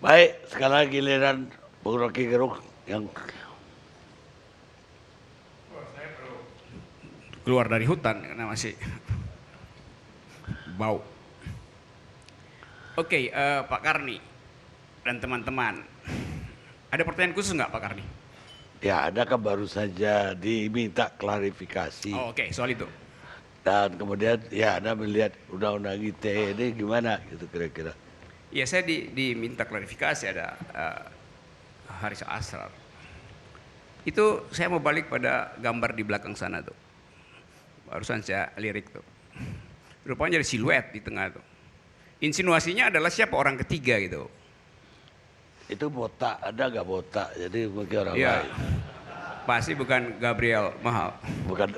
Baik, sekarang giliran Bung Rocky Gerung yang keluar dari hutan karena masih bau. Oke, Pak Karni dan teman-teman, ada pertanyaan khusus nggak Pak Karni? ya Anda kan baru saja diminta klarifikasi Oh, oke, soal itu. dan kemudian ya Anda melihat undang-undang ITE ini gimana gitu kira-kira. Ya, saya diminta klarifikasi ada Haris Asrar. Itu saya mau balik pada gambar di belakang sana tuh. Barusan saya lirik tuh. Rupanya ada siluet di tengah tuh. Insinuasinya adalah siapa orang ketiga gitu. Itu botak, ada nggak botak? Jadi mungkin orang Iya. lain. Pasti bukan Gabriel Mahal. Bukan,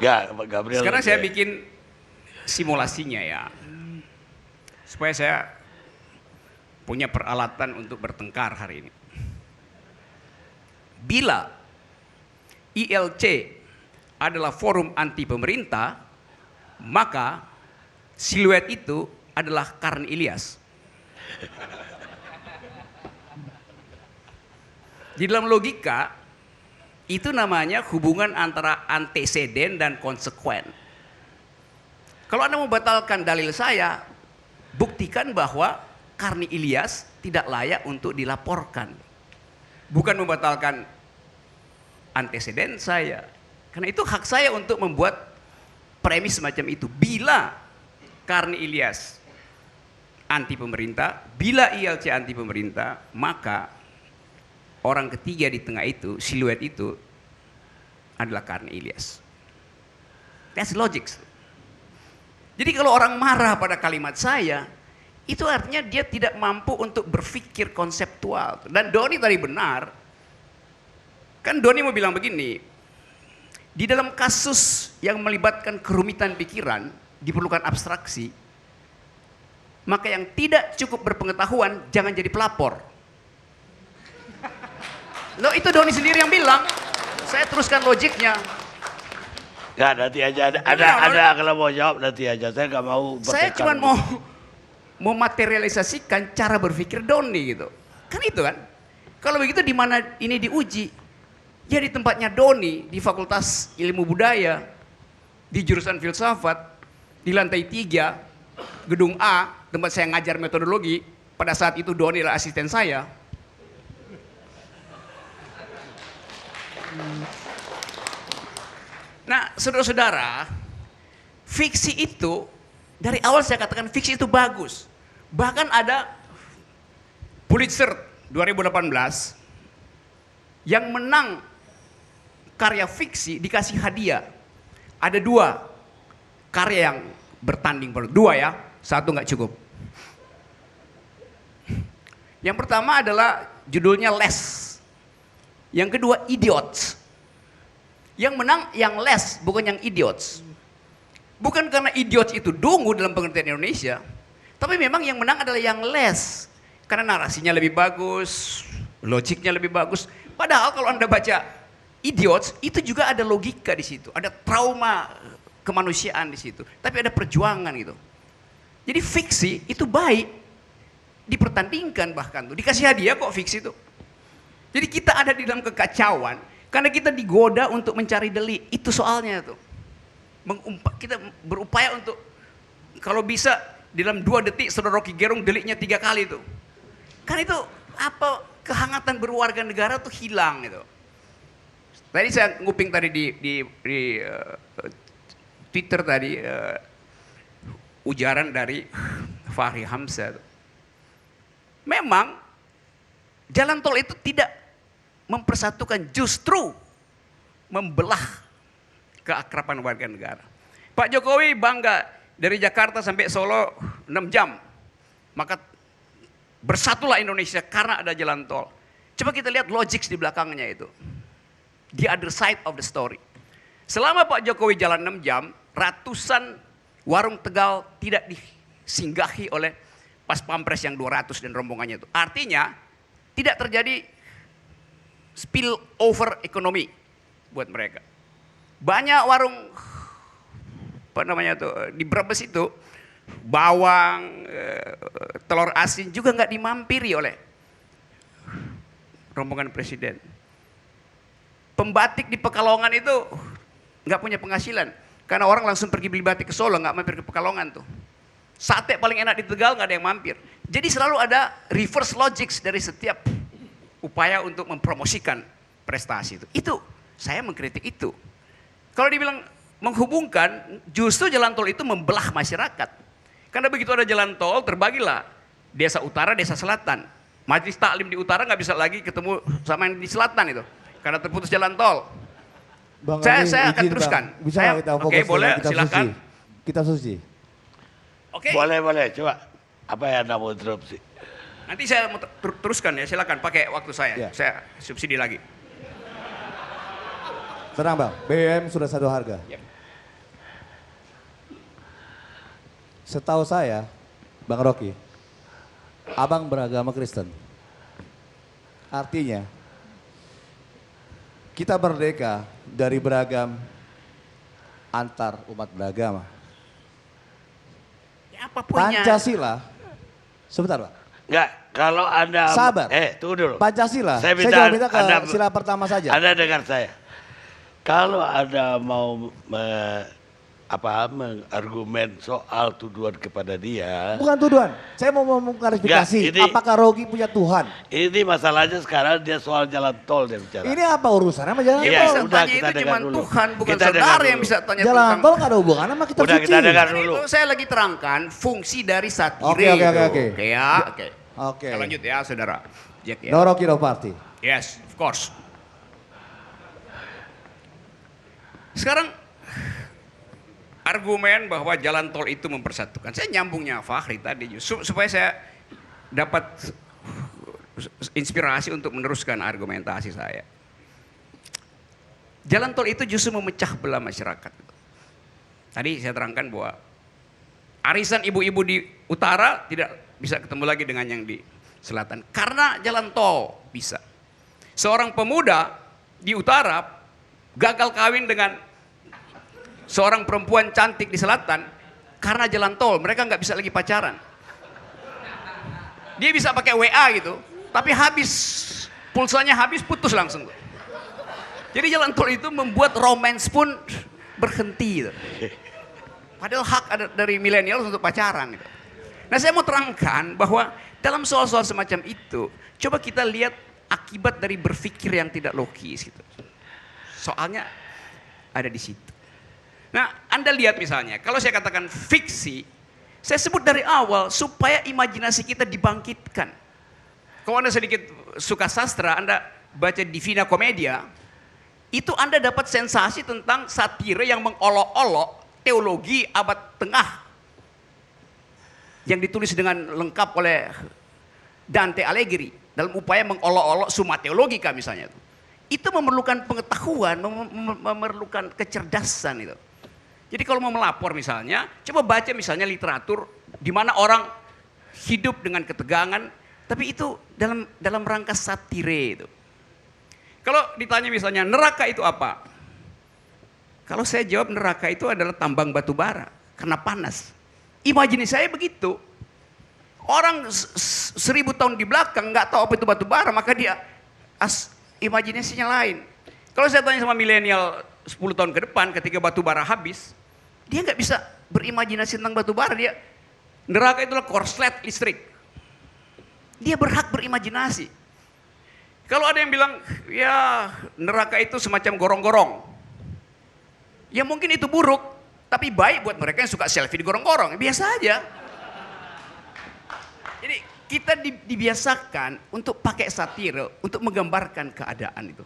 nggak Gabriel. Sekarang saya bikin simulasinya ya. Supaya saya punya peralatan untuk bertengkar hari ini. Bila ILC adalah forum anti pemerintah, maka siluet itu adalah Karni Ilyas. Di dalam logika, itu namanya hubungan antara anteseden dan konsekuen. Kalau Anda mau batalkan dalil saya, buktikan bahwa Karni Ilyas tidak layak untuk dilaporkan. Bukan membatalkan anteseden saya. Karena itu hak saya untuk membuat premis semacam itu. Bila Karni Ilyas anti pemerintah, bila ILC anti pemerintah, maka orang ketiga di tengah itu, siluet itu adalah Karni Ilyas. That's logic. Jadi kalau orang marah pada kalimat saya, itu artinya dia tidak mampu untuk berpikir konseptual. Dan Doni tadi benar, kan Doni mau bilang begini, di dalam kasus yang melibatkan kerumitan pikiran, diperlukan abstraksi, maka yang tidak cukup berpengetahuan jangan jadi pelapor. Loh, itu Doni sendiri yang bilang. Saya teruskan logiknya. Ya nanti aja ada kalau mau jawab nanti aja. Saya nggak mau. Saya cuma mau materialisasikan cara berpikir Doni gitu. Kan itu kan. Kalau begitu di mana ini diuji? Ya di tempatnya Doni di Fakultas Ilmu Budaya, di jurusan filsafat, di lantai 3, gedung A, tempat saya ngajar metodologi. Pada saat itu Doni adalah asisten saya. Nah, saudara-saudara, fiksi itu dari awal saya katakan fiksi itu bagus. Bahkan ada Pulitzer 2018 yang menang karya fiksi dikasih hadiah. Ada 2 karya yang bertanding, 2 ya, 1 nggak cukup. Yang pertama adalah judulnya Les. Yang kedua Idiots. Yang menang yang Les, bukan yang Idiots. Bukan karena idiots itu dungu dalam pengertian Indonesia, tapi memang yang menang adalah yang Les. Karena narasinya lebih bagus, logiknya lebih bagus. Padahal kalau Anda baca Idiots, itu juga ada logika di situ, ada trauma kemanusiaan di situ, tapi ada perjuangan gitu. Jadi fiksi itu baik, dipertandingkan bahkan tuh, dikasih hadiah kok fiksi itu. Jadi kita ada di dalam kekacauan karena kita digoda untuk mencari delik, itu soalnya tuh. Kita berupaya untuk kalau bisa di dalam 2 detik Saudara Rocky Gerung deliknya 3 kali tuh. Kan itu apa kehangatan berwarga negara tuh hilang gitu. Tadi saya nguping tadi di Twitter tadi ujaran dari Fahri Hamzah. Memang jalan tol itu tidak mempersatukan, justru membelah keakraban warga negara. Pak Jokowi bangga dari Jakarta sampai Solo 6 jam. Maka bersatulah Indonesia karena ada jalan tol. Coba kita lihat logik di belakangnya itu. The other side of the story. Selama Pak Jokowi jalan 6 jam, ratusan warung Tegal tidak disinggahi oleh Pas Pampres yang 200 dan rombongannya itu. Artinya tidak terjadi spill over ekonomi buat mereka. Banyak warung apa namanya tuh di Brebes itu bawang, telur asin juga nggak dimampiri oleh rombongan presiden. Pembatik di Pekalongan itu nggak punya penghasilan karena orang langsung pergi beli batik ke Solo, nggak mampir ke Pekalongan tuh. Sate paling enak di Tegal nggak ada yang mampir. Jadi selalu ada reverse logics dari setiap upaya untuk mempromosikan prestasi itu. Itu saya mengkritik itu. Kalau dibilang menghubungkan, justru jalan tol itu membelah masyarakat. Karena begitu ada jalan tol, terbagilah desa utara, desa selatan. Majelis taklim di utara nggak bisa lagi ketemu sama yang di selatan itu, karena terputus jalan tol. Bang, Saya akan izin, teruskan. Bang. Bisa nggak kita fokus Oke, boleh, kitab silakan. suci? Kitab suci. Oke. Boleh, coba. Apa yang Anda mau interupsi? Nanti saya mau teruskan ya, silakan pakai waktu saya. Ya. Saya subsidi lagi. Tenang Bang, BBM sudah satu harga. Yep. Setahu saya, Bang Rocky, Abang beragama Kristen. Artinya, kita merdeka dari beragam antar umat beragama. Ya, apapunnya. Pancasila, sebentar Pak. Enggak, kalau Anda... Sabar. Tunggu dulu. Pancasila, Saya saya cuma minta ke Anda, sila pertama saja. Anda dengar saya. Kalau Anda mau mengargumen soal tuduhan kepada dia, Bukan tuduhan, saya mau mengklarifikasi. Enggak, ini- Apakah Rocky punya Tuhan? ini masalahnya sekarang dia soal jalan tol dia bicara. Ini apa urusannya sama jalan Yang Iya, tol? bisa udah, tanya kita itu dengar cuma dulu. Tuhan, bukan Kita dengar saudara yang dulu. bisa tanya Jalan tentang. tol nggak ada hubungannya sama kitab Udah, suci. kita dengar Ini dulu. saya lagi terangkan fungsi dari satire. Oke. Oke ya, oke. Oke. Kita lanjut ya, saudara. Jack ya. No Rocky, no party. Yes, of course. Sekarang argumen bahwa jalan tol itu mempersatukan. Saya nyambungnya Fahri tadi supaya saya dapat inspirasi untuk meneruskan argumentasi saya. Jalan tol itu justru memecah belah masyarakat. Tadi saya terangkan bahwa arisan ibu-ibu di utara tidak bisa ketemu lagi dengan yang di selatan karena jalan tol bisa. Seorang pemuda di utara gagal kawin dengan seorang perempuan cantik di selatan karena jalan tol, mereka nggak bisa lagi pacaran. Dia bisa pakai WA gitu, tapi habis pulsanya habis putus langsung. Jadi jalan tol itu membuat romance pun berhenti gitu. Padahal hak ada dari milenial untuk pacaran gitu. Nah, saya mau terangkan bahwa dalam soal-soal semacam itu, coba kita lihat akibat dari berpikir yang tidak logis gitu. Soalnya ada di situ. Nah, Anda lihat misalnya, kalau saya katakan fiksi, saya sebut dari awal supaya imajinasi kita dibangkitkan. Kalau Anda sedikit suka sastra, Anda baca Divina Commedia, itu Anda dapat sensasi tentang satire yang mengolok-olok teologi abad tengah yang ditulis dengan lengkap oleh Dante Alighieri dalam upaya mengolok-olok Summa Theologica misalnya. Itu memerlukan pengetahuan, memerlukan kecerdasan itu. Jadi kalau mau melapor misalnya, coba baca misalnya literatur di mana orang hidup dengan ketegangan, tapi itu dalam rangka satire itu. Kalau ditanya misalnya neraka itu apa? Kalau saya jawab neraka itu adalah tambang batu bara karena panas. Imajinasi saya begitu. Orang 1000 tahun di belakang nggak tahu apa itu batu bara, maka dia imajinasinya lain. Kalau saya tanya sama milenial 10 tahun ke depan ketika batu bara habis, dia nggak bisa berimajinasi tentang batu bara. Dia neraka itulah korslet listrik. Dia berhak berimajinasi. Kalau ada yang bilang ya neraka itu semacam gorong-gorong, ya mungkin itu buruk, tapi baik buat mereka yang suka selfie di gorong-gorong. Biasa aja. Jadi kita dibiasakan untuk pakai satire untuk menggambarkan keadaan itu.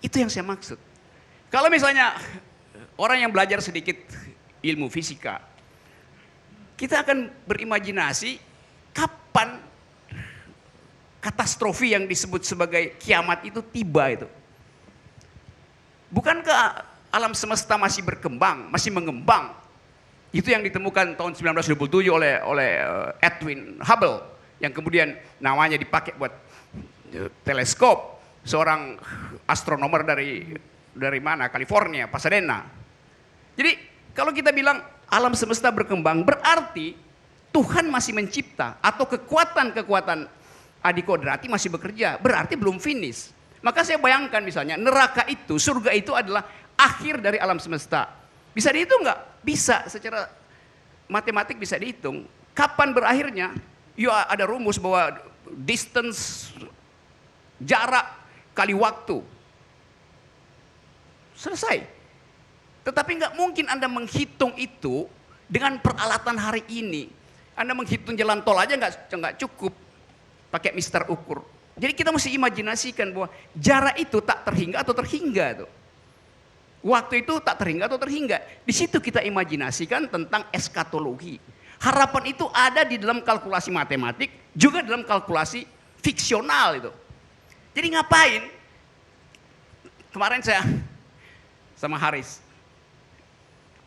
Itu yang saya maksud. Kalau misalnya orang yang belajar sedikit ilmu fisika, kita akan berimajinasi kapan katastrofi yang disebut sebagai kiamat itu tiba itu. Bukankah alam semesta masih berkembang, masih mengembang? Itu yang ditemukan tahun 1927 oleh Edwin Hubble yang kemudian namanya dipakai buat teleskop, seorang astronomer dari mana? California, Pasadena. Jadi kalau kita bilang alam semesta berkembang, berarti Tuhan masih mencipta atau kekuatan-kekuatan adikodrati masih bekerja, berarti belum finish. Maka saya bayangkan misalnya neraka itu, surga itu adalah akhir dari alam semesta. Bisa dihitung nggak? Bisa, secara matematik bisa dihitung. Kapan berakhirnya? Ya ada rumus bahwa distance, jarak kali waktu. Selesai. Tetapi nggak mungkin Anda menghitung itu dengan peralatan hari ini. Anda menghitung jalan tol aja nggak cukup pakai mister ukur. Jadi kita mesti imajinasikan bahwa jarak itu tak terhingga atau terhingga tuh. Waktu itu tak terhingga atau terhingga. Di situ kita imajinasikan tentang eskatologi. Harapan itu ada di dalam kalkulasi matematik, juga dalam kalkulasi fiksional itu. Jadi ngapain? Kemarin saya sama Haris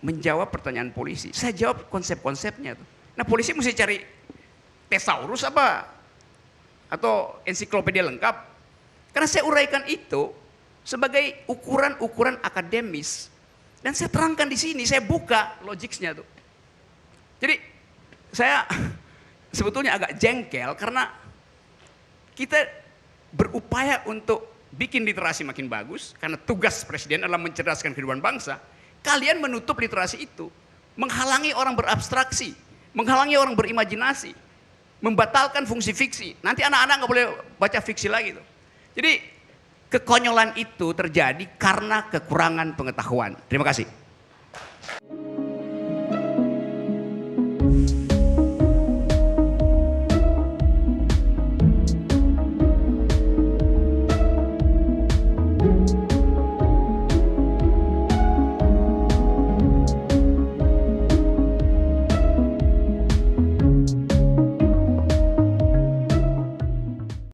menjawab pertanyaan polisi. Saya jawab konsep-konsepnya tuh. Nah polisi mesti cari tesaurus apa? Atau ensiklopedia lengkap. Karena saya uraikan itu sebagai ukuran-ukuran akademis. Dan saya terangkan di sini, saya buka logiknya tuh. Jadi saya sebetulnya agak jengkel karena kita berupaya untuk bikin literasi makin bagus. Karena tugas presiden adalah mencerdaskan kehidupan bangsa. Kalian menutup literasi itu. Menghalangi orang berabstraksi. Menghalangi orang berimajinasi. Membatalkan fungsi fiksi. Nanti anak-anak nggak boleh baca fiksi lagi tuh. Jadi kekonyolan itu terjadi karena kekurangan pengetahuan. Terima kasih.